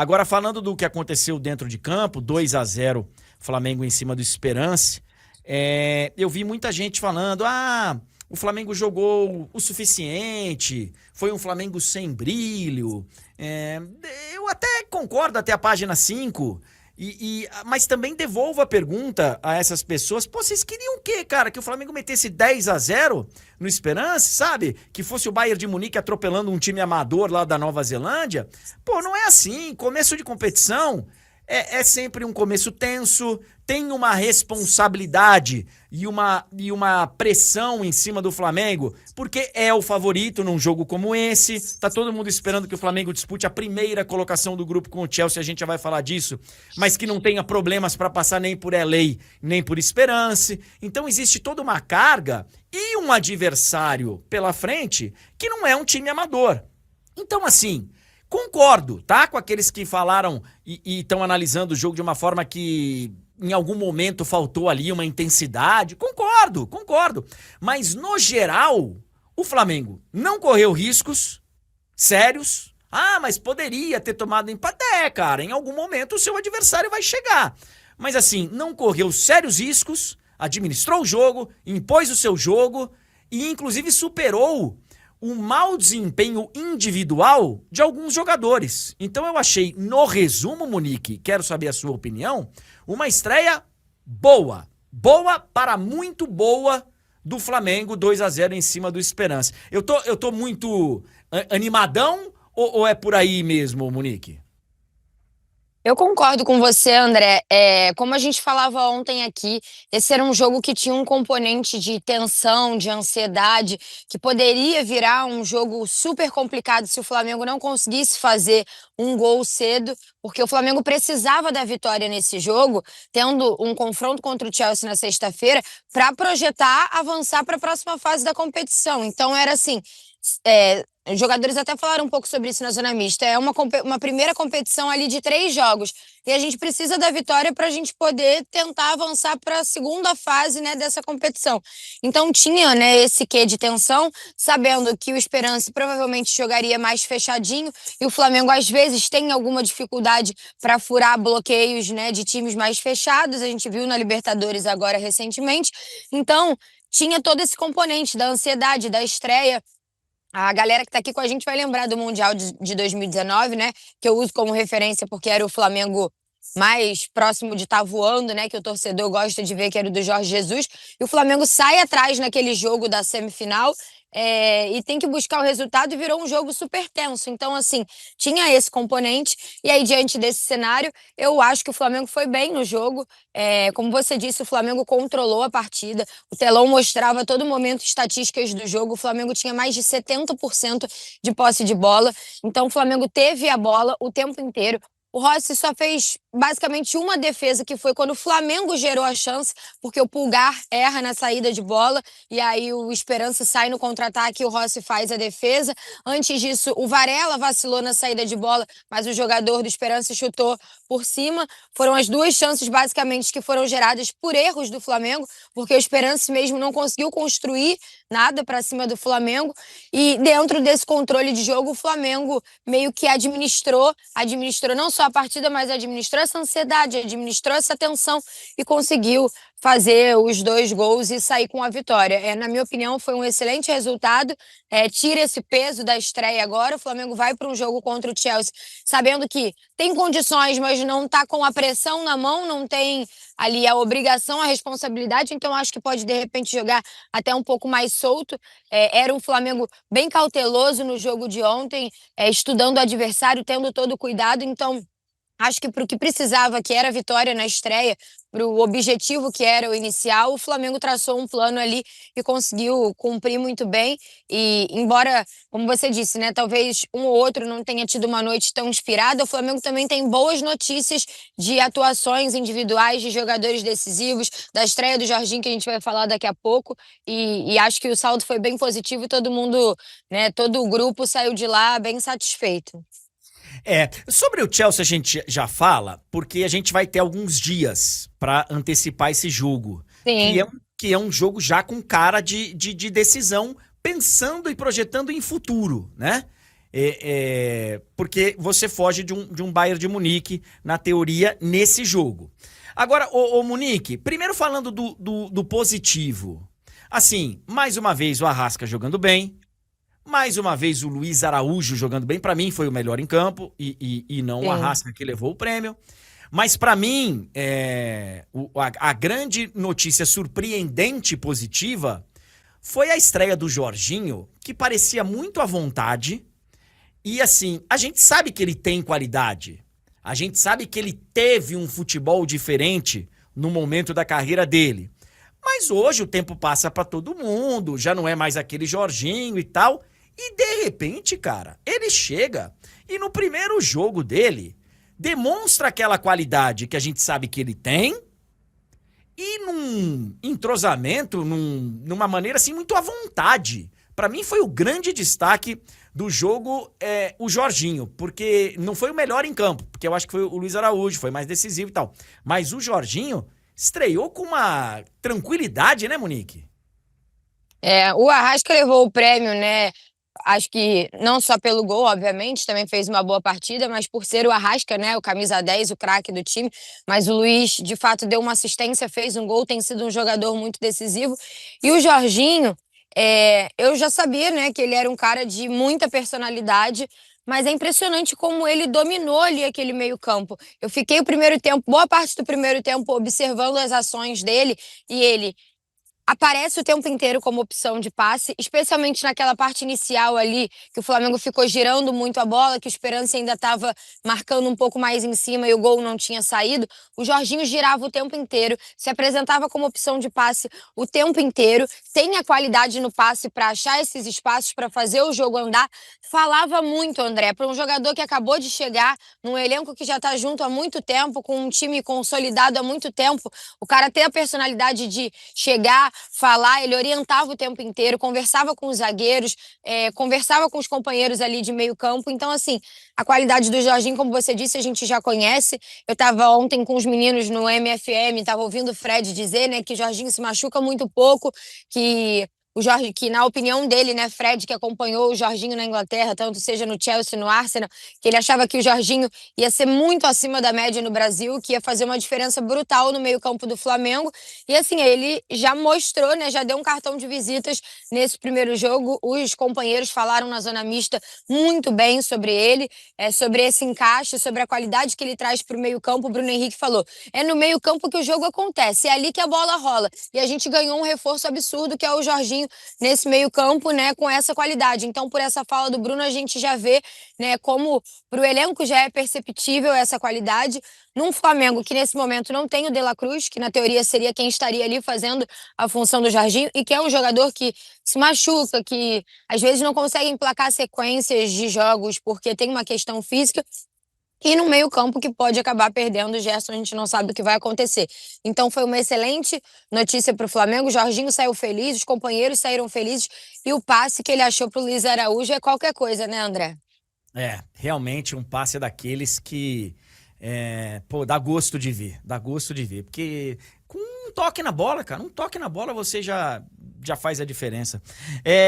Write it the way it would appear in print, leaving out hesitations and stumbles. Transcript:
Agora, falando do que aconteceu dentro de campo, 2-0 Flamengo em cima do Esperance, eu vi muita gente falando, o Flamengo jogou o suficiente, foi um Flamengo sem brilho. Eu até concordo até a página 5, mas também devolvo a pergunta a essas pessoas, pô, vocês queriam o quê, cara? Que o Flamengo metesse 10-0 no Esperance, sabe? Que fosse o Bayern de Munique atropelando um time amador lá da Nova Zelândia? Pô, não é assim, começo de competição é sempre um começo tenso, tem uma responsabilidade e uma pressão em cima do Flamengo, porque é o favorito num jogo como esse, tá todo mundo esperando que o Flamengo dispute a primeira colocação do grupo com o Chelsea, a gente já vai falar disso, mas que não tenha problemas para passar nem por LA, nem por Esperance, então existe toda uma carga e um adversário pela frente que não é um time amador. Então assim, concordo, tá? Com aqueles que falaram e estão analisando o jogo de uma forma que em algum momento faltou ali uma intensidade. Concordo. Mas, no geral, o Flamengo não correu riscos sérios. Mas poderia ter tomado empate. Cara, em algum momento o seu adversário vai chegar. Mas, assim, não correu sérios riscos, administrou o jogo, impôs o seu jogo e, inclusive, superou o mau desempenho individual de alguns jogadores. Então eu achei, no resumo, Monique, quero saber a sua opinião, uma estreia boa para muito boa do Flamengo, 2-0 em cima do Esperance. Eu tô muito animadão ou é por aí mesmo, Monique? Eu concordo com você, André. Como a gente falava ontem aqui, esse era um jogo que tinha um componente de tensão, de ansiedade, que poderia virar um jogo super complicado se o Flamengo não conseguisse fazer um gol cedo, porque o Flamengo precisava da vitória nesse jogo, tendo um confronto contra o Chelsea na sexta-feira, para projetar, avançar para a próxima fase da competição. Então era assim. Os jogadores até falaram um pouco sobre isso na Zona Mista. É uma primeira competição ali de 3 jogos. E a gente precisa da vitória para a gente poder tentar avançar para a segunda fase, né, dessa competição. Então tinha, né, esse quê de tensão, sabendo que o Esperance provavelmente jogaria mais fechadinho e o Flamengo às vezes tem alguma dificuldade para furar bloqueios, né, de times mais fechados. A gente viu na Libertadores agora recentemente. Então tinha todo esse componente da ansiedade, da estreia. A galera que tá aqui com a gente vai lembrar do Mundial de 2019, né? Que eu uso como referência porque era o Flamengo mais próximo de estar voando, né? Que o torcedor gosta de ver que era o do Jorge Jesus. E o Flamengo sai atrás naquele jogo da semifinal e tem que buscar o resultado e virou um jogo super tenso. Então, assim, tinha esse componente. E aí, diante desse cenário, eu acho que o Flamengo foi bem no jogo. Como você disse, o Flamengo controlou a partida. O telão mostrava a todo momento estatísticas do jogo. O Flamengo tinha mais de 70% de posse de bola. Então, o Flamengo teve a bola o tempo inteiro. O Rossi só fez basicamente uma defesa, que foi quando o Flamengo gerou a chance, porque o Pulgar erra na saída de bola e aí o Esperance sai no contra-ataque e o Rossi faz a defesa. Antes disso, o Varela vacilou na saída de bola, mas o jogador do Esperance chutou por cima. Foram as 2 chances basicamente que foram geradas por erros do Flamengo, porque o Esperance mesmo não conseguiu construir nada para cima do Flamengo. E dentro desse controle de jogo, o Flamengo meio que administrou não só a partida, mas administrou essa ansiedade, administrou essa tensão e conseguiu fazer os 2 gols e sair com a vitória. Na minha opinião, foi um excelente resultado. Tira esse peso da estreia agora. O Flamengo vai para um jogo contra o Chelsea, sabendo que tem condições, mas não está com a pressão na mão, não tem ali a obrigação, a responsabilidade. Então, acho que pode, de repente, jogar até um pouco mais solto. Era um Flamengo bem cauteloso no jogo de ontem, estudando o adversário, tendo todo o cuidado. Então, acho que para o que precisava, que era a vitória na estreia, para o objetivo que era o inicial, o Flamengo traçou um plano ali e conseguiu cumprir muito bem. E embora, como você disse, né, talvez um ou outro não tenha tido uma noite tão inspirada, o Flamengo também tem boas notícias de atuações individuais de jogadores decisivos, da estreia do Jorginho, que a gente vai falar daqui a pouco. E acho que o saldo foi bem positivo e todo mundo, né, todo o grupo saiu de lá bem satisfeito. Sobre o Chelsea a gente já fala, porque a gente vai ter alguns dias para antecipar esse jogo, que Sim. é, que é um jogo já com cara de decisão, pensando e projetando em futuro, né? Porque você foge de um Bayern de Munique, na teoria, nesse jogo. Agora, ô Munique, primeiro falando do positivo. Assim, mais uma vez o Arrasca jogando bem, mais uma vez o Luiz Araújo jogando bem. Pra mim foi o melhor em campo e não o Arrasca que levou o prêmio. Mas pra mim, a grande notícia surpreendente e positiva foi a estreia do Jorginho, que parecia muito à vontade. E assim, a gente sabe que ele tem qualidade. A gente sabe que ele teve um futebol diferente no momento da carreira dele. Mas hoje o tempo passa pra todo mundo, já não é mais aquele Jorginho e tal. E de repente, cara, ele chega e no primeiro jogo dele demonstra aquela qualidade que a gente sabe que ele tem e num entrosamento, numa maneira assim muito à vontade. Pra mim foi o grande destaque do jogo o Jorginho, porque não foi o melhor em campo, porque eu acho que foi o Luiz Araújo, foi mais decisivo e tal. Mas o Jorginho estreou com uma tranquilidade, né, Monique? O Arrasca levou o prêmio, né? Acho que não só pelo gol, obviamente, também fez uma boa partida, mas por ser o Arrasca, né, o camisa 10, o craque do time. Mas o Luiz, de fato, deu uma assistência, fez um gol, tem sido um jogador muito decisivo. E o Jorginho, eu já sabia, né, que ele era um cara de muita personalidade, mas é impressionante como ele dominou ali aquele meio-campo. Eu fiquei o primeiro tempo, boa parte do primeiro tempo, observando as ações dele, e ele aparece o tempo inteiro como opção de passe, especialmente naquela parte inicial ali, que o Flamengo ficou girando muito a bola, que o Esperança ainda estava marcando um pouco mais em cima e o gol não tinha saído. O Jorginho girava o tempo inteiro, se apresentava como opção de passe o tempo inteiro, tem a qualidade no passe para achar esses espaços, para fazer o jogo andar. Falava muito, André, para um jogador que acabou de chegar, num elenco que já está junto há muito tempo, com um time consolidado há muito tempo, o cara tem a personalidade de chegar, falar, ele orientava o tempo inteiro, conversava com os zagueiros, conversava com os companheiros ali de meio campo. Então, assim, a qualidade do Jorginho, como você disse, a gente já conhece. Eu estava ontem com os meninos no MFM, estava ouvindo o Fred dizer, né, que o Jorginho se machuca muito pouco, que o Jorge, que na opinião dele, né, Fred, que acompanhou o Jorginho na Inglaterra, tanto seja no Chelsea, no Arsenal, que ele achava que o Jorginho ia ser muito acima da média no Brasil, que ia fazer uma diferença brutal no meio-campo do Flamengo. E assim, ele já mostrou, né, já deu um cartão de visitas nesse primeiro jogo. Os companheiros falaram na zona mista muito bem sobre ele, sobre esse encaixe, sobre a qualidade que ele traz para o meio-campo. O Bruno Henrique falou: é no meio-campo que o jogo acontece, é ali que a bola rola. E a gente ganhou um reforço absurdo, que é o Jorginho nesse meio-campo, né, com essa qualidade. Então, por essa fala do Bruno, a gente já vê, né, como para o elenco já é perceptível essa qualidade. Num Flamengo que nesse momento não tem o De La Cruz, que na teoria seria quem estaria ali fazendo a função do Jorginho, e que é um jogador que se machuca, que às vezes não consegue emplacar sequências de jogos porque tem uma questão física. E no meio-campo que pode acabar perdendo o Gerson, a gente não sabe o que vai acontecer. Então foi uma excelente notícia para o Flamengo. O Jorginho saiu feliz, os companheiros saíram felizes, e o passe que ele achou para o Luiz Araújo é qualquer coisa, né, André? Realmente um passe daqueles que, dá gosto de ver, porque com um toque na bola, cara, um toque na bola você já faz a diferença.